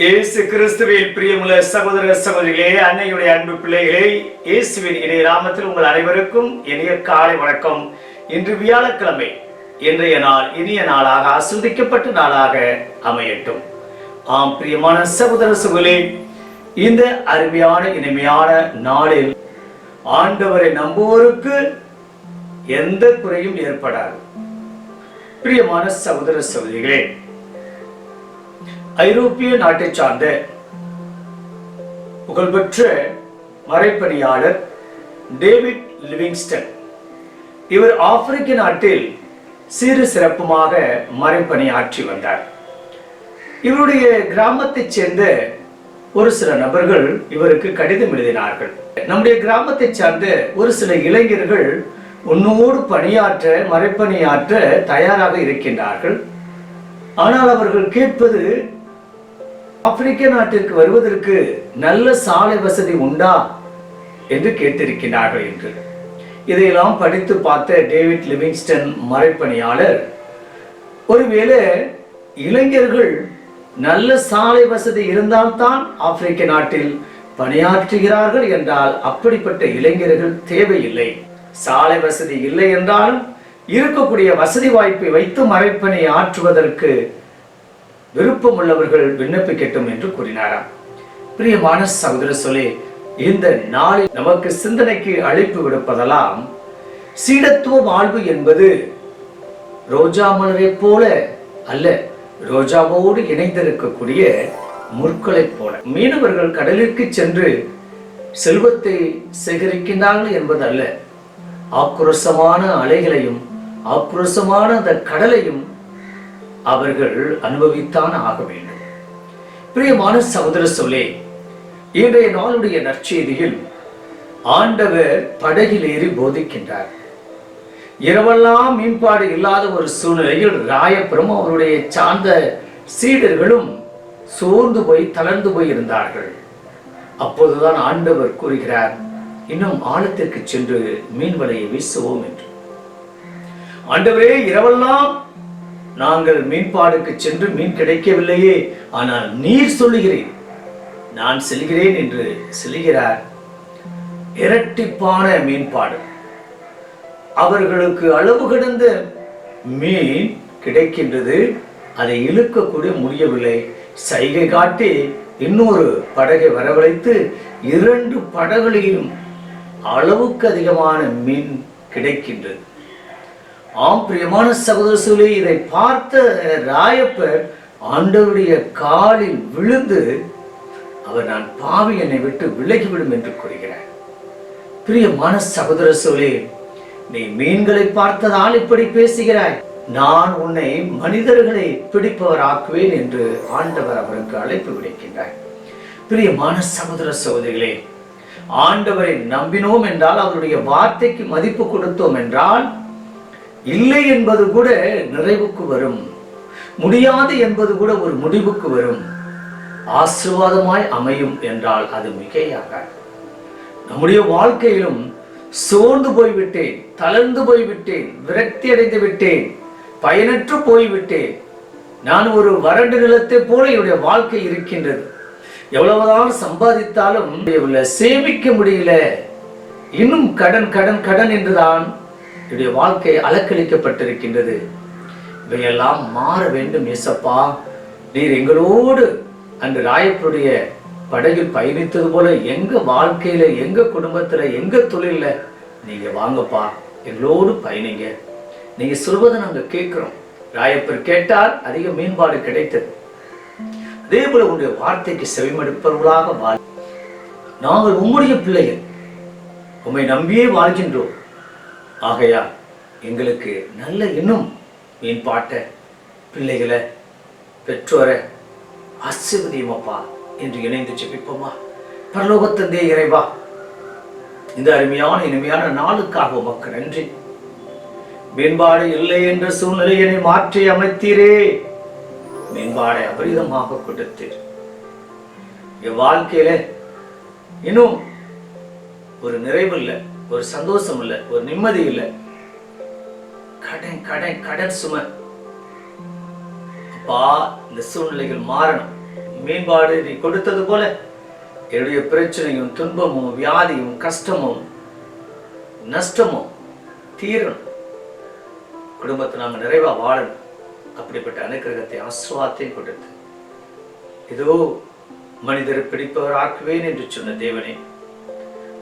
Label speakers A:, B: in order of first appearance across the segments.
A: இயேசு கிறிஸ்துவில் பிரியமுள்ள சகோதர சகோதரிகளே, அன்னையுடைய அன்பு பிள்ளைகளே, இயேசுவின் இணைய நாமத்தில் உங்கள் அனைவருக்கும் இனிய காலை வணக்கம். இன்று வியாழக்கிழமை. இன்றைய நாள் இனிய நாளாக ஆசீர்வதிக்கப்பட்ட நாளாக அமையட்டும். ஆம் பிரியமான சகோதர சகோதரிகளே, இந்த அருமையான இனிமையான நாளில் ஆண்டவரை நம்புவோருக்கு எந்த குறையும் ஏற்படாது. பிரியமான சகோதர சகோதரிகளே, ஐரோப்பிய நாட்டை சார்ந்த புகழ்பெற்ற மறைப்பணியாளர் டேவிட் லிவிங்ஸ்டன், இவர் ஆப்பிரிக்க நாட்டில் சிறு சிறப்புமாக மறைப்பணியாற்றி வந்தார். இவருடைய கிராமத்தைச் சேர்ந்த ஒரு சில நபர்கள் இவருக்கு கடிதம் எழுதினார்கள். நம்முடைய கிராமத்தை சார்ந்த ஒரு சில இளைஞர்கள் உன்னோடு பணியாற்ற மறைப்பணியாற்ற தயாராக இருக்கின்றார்கள். ஆனால் அவர்கள் கேட்பது, ஆப்பிரிக்க நாட்டிற்கு வருவதற்கு நல்ல சாலை வசதி உண்டா என்று கேட்டிருக்கிறார்கள் என்று. இதையெல்லாம் படித்து பார்த்த டேவிட் லிவிங்ஸ்டன் மறைப்பணியாளர், ஒருவேளை இளைஞர்கள் நல்ல சாலை வசதி இருந்தால்தான் ஆப்பிரிக்க நாட்டில் பணியாற்றுகிறார்கள் என்றால் அப்படிப்பட்ட இளைஞர்கள் தேவையில்லை. சாலை வசதி இல்லை என்றாலும் இருக்கக்கூடிய வசதி வாய்ப்பை வைத்து மறைப்பணி ஆற்றுவதற்கு விருப்பம் உள்ளவர்கள் விண்ணப்பிக்கட்டும் என்று கூறினாராம். பிரியமான சகோதர சொல்லே, இந்த நாளில் நமக்கு சிந்தனைக்கு அழைப்பு விடுப்பதெல்லாம், சீடத்துவ வாழ்வு என்பது ரோஜா மலரை போல அல்ல, ரோஜாவோடு இணைந்திருக்கக்கூடிய முற்களை போல. மீனவர்கள் கடலிற்கு சென்று செல்வத்தை சேகரிக்கின்றார்கள் என்பது அல்ல, ஆக்ரோஷமான அலைகளையும் ஆக்ரோஷமான அந்த கடலையும் அவர்கள் அனுபவித்தான் ஆக வேண்டும். பிரியமான சகோதர சொல்லே, இன்றைய நாளுடைய நற்செய்தியில் ஆண்டவர் படகில் ஏறி போதிக்கின்றார். இரவெல்லாம் மீன்பாடு இல்லாத ஒரு சூழ்நிலையில் ராயபுரம் அவருடைய சார்ந்த சீடர்களும் சோர்ந்து போய் தளர்ந்து போய் இருந்தார்கள். அப்போதுதான் ஆண்டவர் கூறுகிறார், இன்னும் ஆழத்திற்கு சென்று மீன் வலையை வீசுவோம் என்று. ஆண்டவரே, இரவெல்லாம் நாங்கள் மீன்பாடுக்கு சென்று மீன் கிடைக்கவில்லையே, ஆனால் நீர் சொல்லுகிறேன், நான் செல்கிறேன் என்று செல்கிறார். இரட்டிப்பான மீன்பாடு, அவர்களுக்கு அளவு கடந்த மீன் கிடைக்கின்றது. அதை இழுக்கக்கூடிய முடியவில்லை. சைகை காட்டி இன்னொரு படகை வரவழைத்து 2 படகுகளிலும் அளவுக்கு அதிகமான மீன் கிடைக்கின்றது. ஆம் பிரியமான சகோதரர்களே, இதை பார்த்த ராயப்பர் ஆண்டவருடைய காலில் விழுந்து, அவர் நான் பாவி, என்னை விட்டு விலகிவிடும் என்று கூறுகிறார். பிரியமான சகோதரர்களே, நீ மீன்களை பார்த்ததால் இப்படி பேசுகிறாய், நான் உன்னை மனிதர்களை பிடிப்பவர் ஆக்குவேன் என்று ஆண்டவர் அவருக்கு அழைப்பு விடுக்கின்றார். பிரியமான சகோதர சகோதரிகளே, ஆண்டவரை நம்பினோம் என்றால், அவருடைய வார்த்தைக்கு மதிப்பு கொடுத்தோம் என்றால், இல்லை என்பது கூட நிறைவுக்கு வரும், முடியாது என்பது கூட ஒரு முடிவுக்கு வரும், ஆசீர்வாதமாய் அமையும் என்றால் அது மிகையாக. நம்முடைய வாழ்க்கையிலும் சோர்ந்து போய்விட்டேன், தளர்ந்து போய்விட்டேன், விரக்தி அடைந்து விட்டேன், பயனற்று போய்விட்டேன், நான் ஒரு வறண்ட நிலத்தை போல என்னுடைய வாழ்க்கை இருக்கின்றது, எவ்வளவுதான் சம்பாதித்தாலும் சேமிக்க முடியல, இன்னும் கடன் கடன் கடன் என்றுதான் என்னுடைய வாழ்க்கை அலக்களிக்கப்பட்டிருக்கின்றது. இவையெல்லாம் மாற வேண்டும் இயேசப்பா, நீர் எங்களோடு அன்று ராயப்பருடைய படகில் பயணித்தது போல எங்க வாழ்க்கையில, எங்க குடும்பத்துல, எங்க தொழில நீங்க வாங்கப்பா, எங்களோடு பயணிங்க, நீங்க சொல்வதை நாங்க கேட்கிறோம். ராயப்பர் கேட்டால் அதிக மீன்பாடு கிடைத்தது. அதே போல உங்களுடைய வார்த்தைக்கு செவிமடுப்பவர்களாக வாழ். நாங்கள் உம்முடைய பிள்ளைகள், உம்மை நம்பியே வாழ்கின்றோம். ஆகையா எங்களுக்கு நல்ல இன்னும் மீன்பாட்ட பிள்ளைகளை, பெற்றோரை ஆசீர்வதியுமப்பா என்று இணைந்து ஜெபிப்போமா. பரலோகத்தந்தே இறைவா, இந்த அருமையான இனிமையான நாளுக்காக உமக்கு நன்றி. மீன்பாடு இல்லை என்ற சூழ்நிலையை மாற்றி அமைத்தீரே, மீன்பாடை அபரிதமாக கொடுத்தீர். என் வாழ்க்கையில இன்னும் ஒரு நிறைவு இல்லை, ஒரு சந்தோஷம் இல்லை, ஒரு நிம்மதி இல்லை, கடன் கடன் கடன் சுமை. அப்பா, இந்த சூழ்நிலைகள் மாறணும். மேம்பாடு நீ கொடுத்தது போல என்னுடைய பிரச்சனையும் துன்பமும் வியாதியும் கஷ்டமும் நஷ்டமும் தீரணும், குடும்பத்தை நாங்கள் நிறைவா வாழணும். அப்படிப்பட்ட அனுக்கிரகத்தை ஆசீர்வாதத்தையும் கொடுத்து இதோ மனிதரை பிடிப்பவர் ஆக்குவேன் என்று சொன்ன தேவனே,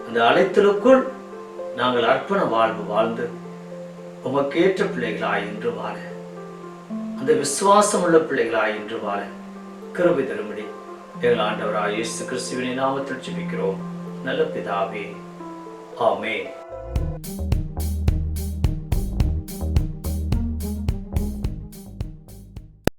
A: அந்த அழைத்தலுக்குள் நாங்கள் அர்ப்பண வாழ்வு வாழ்ந்து உமக்கேற்ற பிள்ளைகளாய் என்று வாழ, அந்த விசுவாசம் உள்ள பிள்ளைகளாய் என்று வாழ கிருபை தரும்படி எங்கள் ஆண்டவராய் இயேசு கிறிஸ்துவின் நாமத்தில் ஜெபிக்கிறோம் நல்ல பிதாவே, ஆமென்.